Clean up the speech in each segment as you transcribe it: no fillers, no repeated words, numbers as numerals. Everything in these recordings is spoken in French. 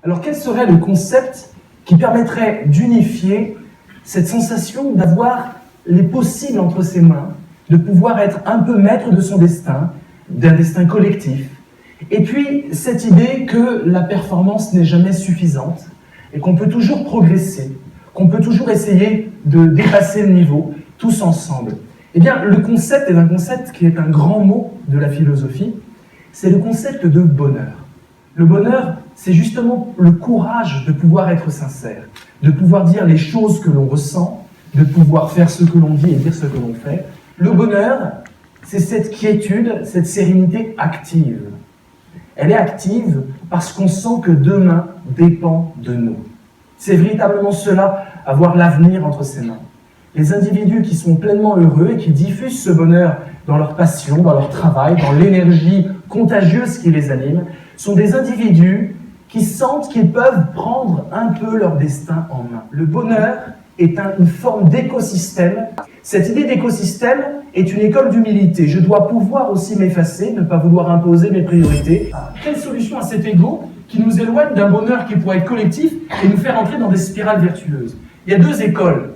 Alors quel serait le concept qui permettrait d'unifier cette sensation d'avoir les possibles entre ses mains, de pouvoir être un peu maître de son destin, d'un destin collectif, et puis cette idée que la performance n'est jamais suffisante et qu'on peut toujours progresser, qu'on peut toujours essayer de dépasser le niveau, tous ensemble. Eh bien, le concept est un concept qui est un grand mot de la philosophie, c'est le concept de bonheur. Le bonheur, c'est justement le courage de pouvoir être sincère, de pouvoir dire les choses que l'on ressent, de pouvoir faire ce que l'on dit et dire ce que l'on fait. Le bonheur, c'est cette quiétude, cette sérénité active. Elle est active parce qu'on sent que demain dépend de nous. C'est véritablement cela, avoir l'avenir entre ses mains. Les individus qui sont pleinement heureux et qui diffusent ce bonheur dans leur passion, dans leur travail, dans l'énergie contagieuse qui les anime, sont des individus qui sentent qu'ils peuvent prendre un peu leur destin en main. Le bonheur est une forme d'écosystème. Cette idée d'écosystème est une école d'humilité. Je dois pouvoir aussi m'effacer, ne pas vouloir imposer mes priorités. Quelle solution à cet ego qui nous éloigne d'un bonheur qui pourrait être collectif et nous faire entrer dans des spirales vertueuses? Il y a deux écoles.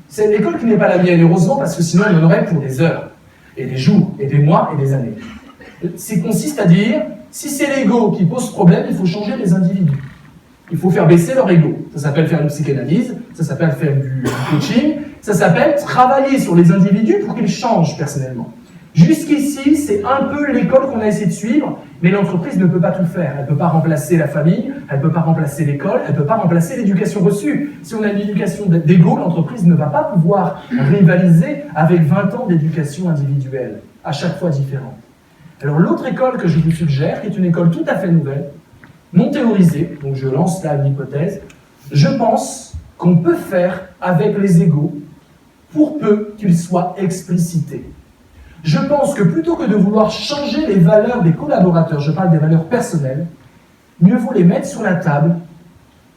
C'est l'école qui n'est pas la mienne, heureusement, parce que sinon on en aurait pour des heures, et des jours, et des mois, et des années. C'est consiste à dire, si c'est l'ego qui pose problème, il faut changer les individus. Il faut faire baisser leur ego. Ça s'appelle faire une psychanalyse, ça s'appelle faire du coaching, ça s'appelle travailler sur les individus pour qu'ils changent personnellement. Jusqu'ici, c'est un peu l'école qu'on a essayé de suivre, mais l'entreprise ne peut pas tout faire. Elle ne peut pas remplacer la famille, elle ne peut pas remplacer l'école, elle ne peut pas remplacer l'éducation reçue. Si on a une éducation d'ego, l'entreprise ne va pas pouvoir rivaliser avec 20 ans d'éducation individuelle, à chaque fois différente. Alors l'autre école que je vous suggère, qui est une école tout à fait nouvelle, non théorisée, donc je lance là une hypothèse, je pense qu'on peut faire avec les égos pour peu qu'ils soient explicités. Je pense que plutôt que de vouloir changer les valeurs des collaborateurs, je parle des valeurs personnelles, mieux vaut les mettre sur la table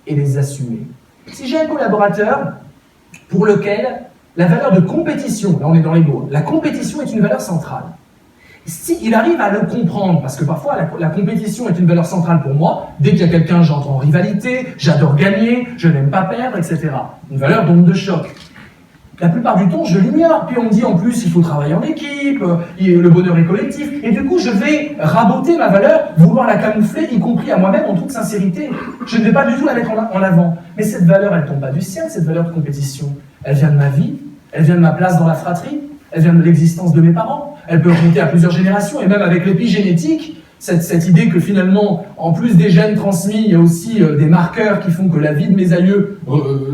et les assumer. Si j'ai un collaborateur pour lequel la valeur de compétition, là on est dans l'ego, la compétition est une valeur centrale, s'il arrive à le comprendre, parce que parfois la compétition est une valeur centrale pour moi, dès qu'il y a quelqu'un, j'entends en rivalité, j'adore gagner, je n'aime pas perdre, etc. Une valeur d'onde de choc. La plupart du temps, je l'ignore. Puis on me dit en plus, il faut travailler en équipe, le bonheur est collectif. Et du coup, je vais raboter ma valeur, vouloir la camoufler, y compris à moi-même, en toute sincérité. Je ne vais pas du tout la mettre en avant. Mais cette valeur, elle ne tombe pas du ciel, cette valeur de compétition. Elle vient de ma vie, elle vient de ma place dans la fratrie, elle vient de l'existence de mes parents. Elle peut remonter à plusieurs générations, et même avec l'épigénétique, cette idée que finalement, en plus des gènes transmis, il y a aussi des marqueurs qui font que la vie de mes aïeux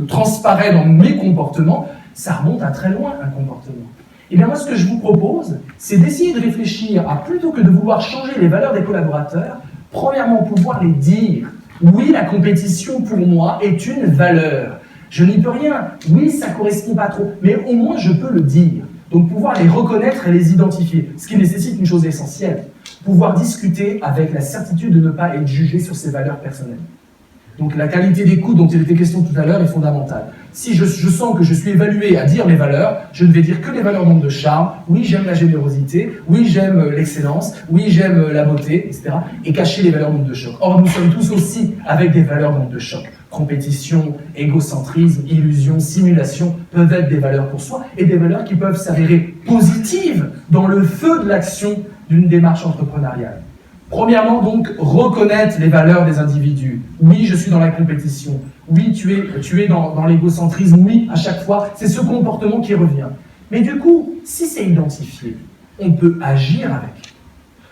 transparaît dans mes comportements. Ça remonte à très loin, un comportement. Et bien moi, ce que je vous propose, c'est d'essayer de réfléchir à, plutôt que de vouloir changer les valeurs des collaborateurs, premièrement, pouvoir les dire. Oui, la compétition, pour moi, est une valeur. Je n'y peux rien. Oui, ça ne correspond pas trop. Mais au moins, je peux le dire. Donc, pouvoir les reconnaître et les identifier. Ce qui nécessite une chose essentielle. Pouvoir discuter avec la certitude de ne pas être jugé sur ses valeurs personnelles. Donc la qualité d'écoute dont il était question tout à l'heure est fondamentale. Si je sens que je suis évalué à dire mes valeurs, je ne vais dire que les valeurs d'onde de charme. Oui, j'aime la générosité. Oui, j'aime l'excellence. Oui, j'aime la beauté, etc. Et cacher les valeurs d'onde de choc. Or, nous sommes tous aussi avec des valeurs d'onde de choc. Compétition, égocentrisme, illusion, simulation peuvent être des valeurs pour soi et des valeurs qui peuvent s'avérer positives dans le feu de l'action d'une démarche entrepreneuriale. Premièrement, donc, reconnaître les valeurs des individus. Oui, je suis dans la compétition. Oui, tu es dans l'égocentrisme. Oui, à chaque fois, c'est ce comportement qui revient. Mais du coup, si c'est identifié, on peut agir avec.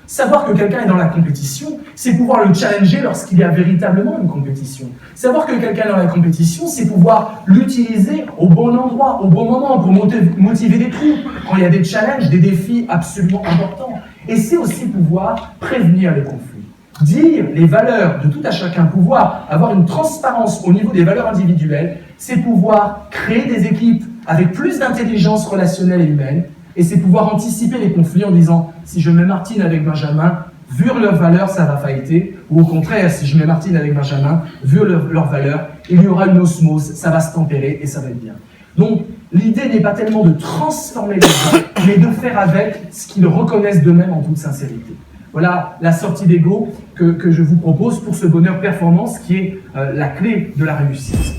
Savoir que quelqu'un est dans la compétition, c'est pouvoir le challenger lorsqu'il y a véritablement une compétition. Savoir que quelqu'un est dans la compétition, c'est pouvoir l'utiliser au bon endroit, au bon moment, pour motiver des troupes, quand il y a des challenges, des défis absolument importants. Et c'est aussi pouvoir prévenir les conflits. Dire les valeurs de tout à chacun, pouvoir avoir une transparence au niveau des valeurs individuelles, c'est pouvoir créer des équipes avec plus d'intelligence relationnelle et humaine, et c'est pouvoir anticiper les conflits en disant « si je mets Martine avec Benjamin, vu leurs valeurs, ça va fighter », ou au contraire, si je mets Martine avec Benjamin, vu leurs valeurs, il y aura une osmose, ça va se tempérer et ça va être bien. Donc, l'idée n'est pas tellement de transformer les gens, mais de faire avec ce qu'ils reconnaissent d'eux-mêmes en toute sincérité. Voilà la sortie d'ego que je vous propose pour ce bonheur performance qui est la clé de la réussite.